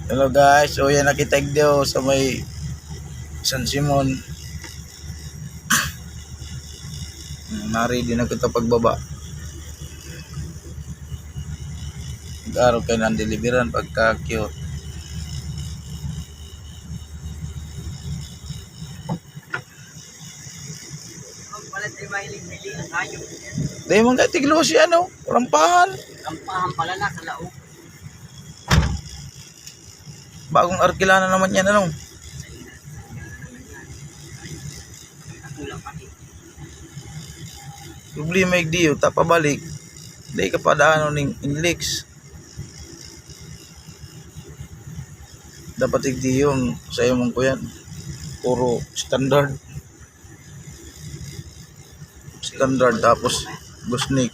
Hello guys, o yan nakitagyo sa may San Simon. Nari din na kita pagbaba. Nag-araw kayo ng deliveran pagka cute. Dahil mong katiglo siya ano, rampahan. Rampahan pala na sa lao. Bagong arkilana naman yan ano. Problema igdiyo, tapabalik. Dahil ka pa daano ng inleaks. Dapat igdiyo sa iyo mong ko yan. Puro standard. Standard tapos gusnik.